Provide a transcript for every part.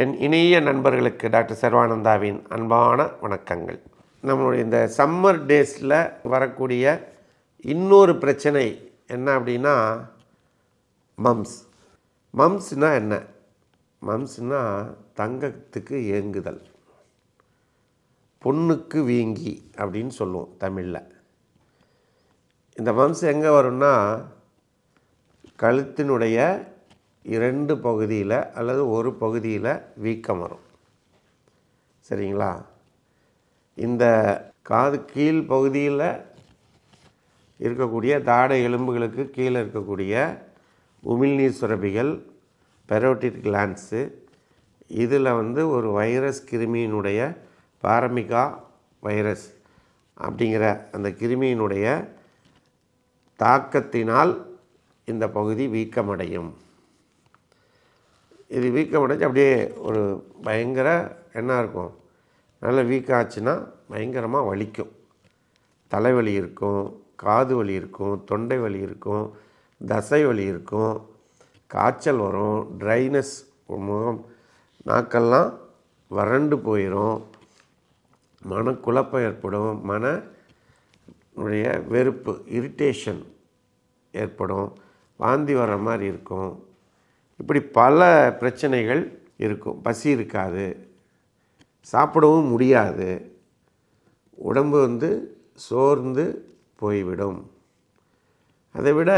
என் இனிய நண்பர்களுக்கு டாக்டர் சர்வானந்தாவின் அன்பான வணக்கங்கள். நம்மளுடைய இந்த சம்மர் டேஸில் வரக்கூடிய இன்னொரு பிரச்சனை என்ன அப்படின்னா மம்ஸ்னால் என்ன? மம்ஸ்னால் தங்கத்துக்கு ஏங்குதல், பொண்ணுக்கு வீங்கி அப்படின்னு சொல்லுவோம் தமிழில். இந்த மம்ஸ் எங்கே வரும்னா கழுத்தினுடைய 2 பகுதியில் அல்லது ஒரு பகுதியில் வீக்கம் வரும். சரிங்களா? இந்த காது கீழ் பகுதியில் இருக்கக்கூடிய தாடை எலும்புகளுக்கு கீழே இருக்கக்கூடிய உமிழ்நீர் சுரப்பிகள், பெரோட்டிட் கிளான்ஸு, இதில் ஒரு வைரஸ் கிருமியினுடைய பாரமிகா வைரஸ் அப்படிங்கிற அந்த கிருமியினுடைய தாக்கத்தினால் இந்த பகுதி வீக்கமடையும். இது வீக்கமடைஞ்சு அப்படியே ஒரு பயங்கர என்ன இருக்கும், நல்ல வீக்கம் ஆச்சுன்னா பயங்கரமாக வலிக்கும். தலைவலி இருக்கும், காது வலி இருக்கும், தொண்டை வலி இருக்கும், தசை வலி இருக்கும், காய்ச்சல் வரும், ட்ரைனஸ், முகம் நாக்கெல்லாம் வறண்டு போயிடும், மனக்குழப்பம் ஏற்படும், மனனுடைய வெறுப்பு இரிட்டேஷன் ஏற்படும், வாந்தி வர்ற மாதிரி இருக்கும். இப்படி பல பிரச்சனைகள் இருக்கும். பசி இருக்காது, சாப்பிடவும் முடியாது, உடம்பு சோர்ந்து போய்விடும். அதை விட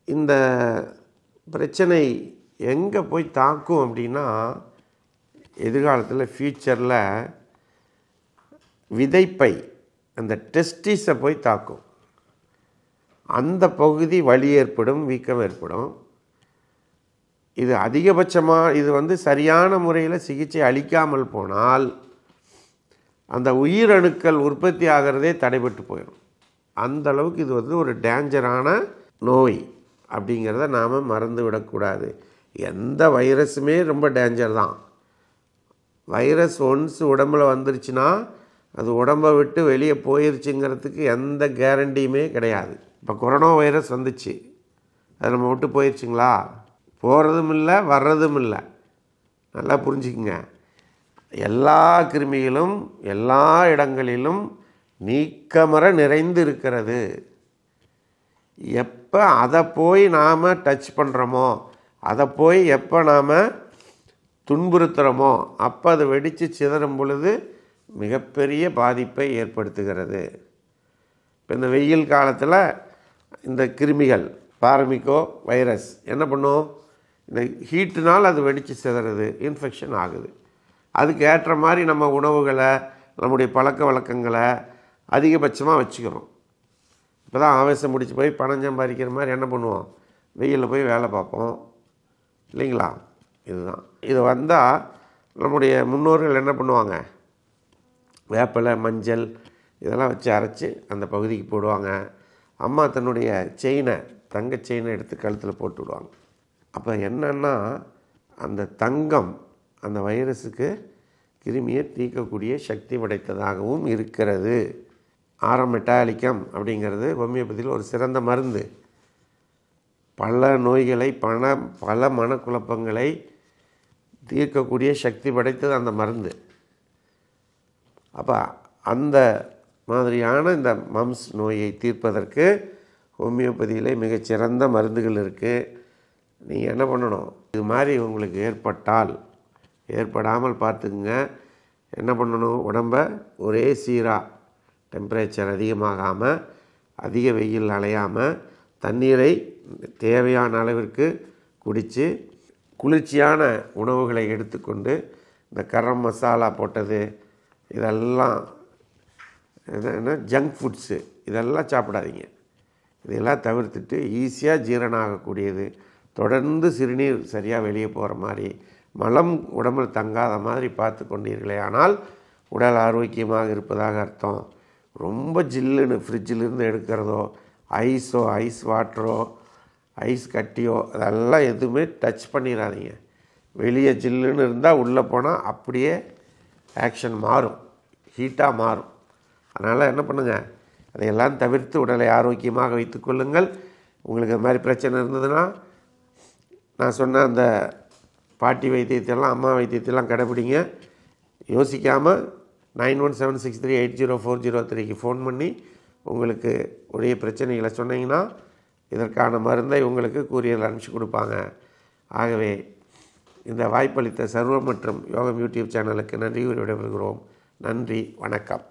இந்த பிரச்சனை எங்கே போய் தாக்கும் அப்படின்னா எதிர்காலத்தில் ஃப்யூச்சரில் விதைப்பை, அந்த டெஸ்டிஸை போய் தாக்கும். அந்த பகுதி வலி ஏற்படும், வீக்கம் ஏற்படும். இது அதிகபட்சமாக இது சரியான முறையில் சிகிச்சை அளிக்காமல் போனால் அந்த உயிரணுக்கள் உற்பத்தி ஆகிறதே தடைபட்டு போயிடும். அந்த அளவுக்கு இது ஒரு டேஞ்சரான நோய் அப்படிங்கிறத நாம் மறந்து விடக்கூடாது. எந்த வைரஸுமே ரொம்ப டேஞ்சர் தான். வைரஸ் ஒன்ஸ் உடம்பில் வந்துருச்சுன்னா அது உடம்பை விட்டு வெளியே போயிருச்சுங்கிறதுக்கு எந்த கேரண்டியுமே கிடையாது. இப்போ கொரோனா வைரஸ் வந்துச்சு, அது நம்ம விட்டு போயிடுச்சுங்களா? போகிறதும் இல்லை, வர்றதும் இல்லை. நல்லா புரிஞ்சுக்குங்க. எல்லா கிருமிகளும் எல்லா இடங்களிலும் நீக்கமற நிறைந்து இருக்கிறது. எப்போ அதை போய் நாம் டச் பண்ணுறோமோ, அதை போய் எப்போ நாம் துன்புறுத்துகிறோமோ அப்போ அது வெடித்து சிதறும் பொழுது மிகப்பெரிய பாதிப்பை ஏற்படுத்துகிறது. இப்போ இந்த வெயில் காலத்தில் இந்த கிருமிகள் பாரமிகோ வைரஸ் என்ன பண்ணும், இந்த ஹீட்டுனால் அது வெடித்து சிதறது, இன்ஃபெக்ஷன் ஆகுது. அதுக்கு ஏற்ற மாதிரி நம்ம உணவுகளை, நம்முடைய பழக்க வழக்கங்களை அதிகபட்சமாக வச்சுக்கிறோம். இப்போ தான் ஆவேசம் முடிச்சு போய் பணம் சம்பாதிக்கிற மாதிரி என்ன பண்ணுவோம், வெயிலில் போய் வேலை பார்ப்போம், இல்லைங்களா? இதுதான் இது வந்தால் நம்முடைய முன்னோர்கள் என்ன பண்ணுவாங்க, வேப்பிலை, மஞ்சள் இதெல்லாம் வச்சு அரைச்சி அந்த பகுதிக்கு போடுவாங்க. அம்மா தன்னுடைய செயினை, தங்க செயினை எடுத்து கழுத்தில் போட்டு விடுவாங்க. அப்போ என்னன்னா அந்த தங்கம் அந்த வைரஸுக்கு கிருமியை தீர்க்கக்கூடிய சக்தி படைத்ததாகவும் இருக்கிறது. ஆரமெட்டாலிக்கம் அப்படிங்கிறது ஹோமியோபதியில் ஒரு சிறந்த மருந்து. பல நோய்களை, பல மனக்குழப்பங்களை தீர்க்கக்கூடிய சக்தி படைத்தது அந்த மருந்து. அப்போ அந்த மாதிரியான இந்த மம்ஸ் நோயை தீர்ப்பதற்கு ஹோமியோபதியிலே மிகச்சிறந்த மருந்துகள் இருக்குது. நீங்கள் என்ன பண்ணணும், இது மாதிரி உங்களுக்கு ஏற்படாமல் பார்த்துக்குங்க. என்ன பண்ணணும், உடம்ப ஒரே சீராக டெம்பரேச்சர் அதிகமாகாமல், அதிக வெயில் அலையாமல், தண்ணீரை தேவையான அளவிற்கு குடித்து, குளிர்ச்சியான உணவுகளை எடுத்துக்கொண்டு, இந்த கரம் மசாலா போட்டது இதெல்லாம் என்ன ஜங்க் ஃபுட்ஸு இதெல்லாம் சாப்பிடாதீங்க. இதெல்லாம் தவிர்த்துட்டு ஈஸியாக ஜீரணம் ஆகக்கூடியது, தொடர்ந்து சிறுநீர் சரியாக வெளியே போகிற மாதிரி, மலம் உடம்பில் தங்காத மாதிரி பார்த்து கொண்டீர்களே ஆனால் உடல் ஆரோக்கியமாக இருப்பதாக அர்த்தம். ரொம்ப ஜில்லுன்னு ஃப்ரிட்ஜிலிருந்து எடுக்கிறதோ, ஐஸ் வாட்டரோ, ஐஸ் கட்டியோ அதெல்லாம் எதுவுமே டச் பண்ணிடாதீங்க. வெளியே ஜில்லுன்னு இருந்தால் உள்ளே போனால் அப்படியே ஆக்ஷன் மாறும், ஹீட்டாக மாறும். அதனால் என்ன பண்ணுங்கள், அதையெல்லாம் தவிர்த்து உடலை ஆரோக்கியமாக வைத்துக்கொள்ளுங்கள். உங்களுக்கு அது மாதிரி பிரச்சனை இருந்ததுன்னா நான் சொன்ன அந்த பாட்டி வைத்தியத்தெல்லாம் அம்மா வைத்தியத்தெல்லாம் கடைப்பிடிங்க. யோசிக்காமல் 9176380403க்கு ஃபோன் பண்ணி உங்களுக்கு உடைய பிரச்சனைகளை சொன்னீங்கன்னா இதற்கான மருந்தை உங்களுக்கு கூரியரில் அனுப்பிச்சி கொடுப்பாங்க. ஆகவே இந்த வாய்ப்பளித்த சர்வம் மற்றும் யோகம் யூடியூப் சேனலுக்கு நன்றி கூறி விடைபெறுகிறோம். நன்றி, வணக்கம்.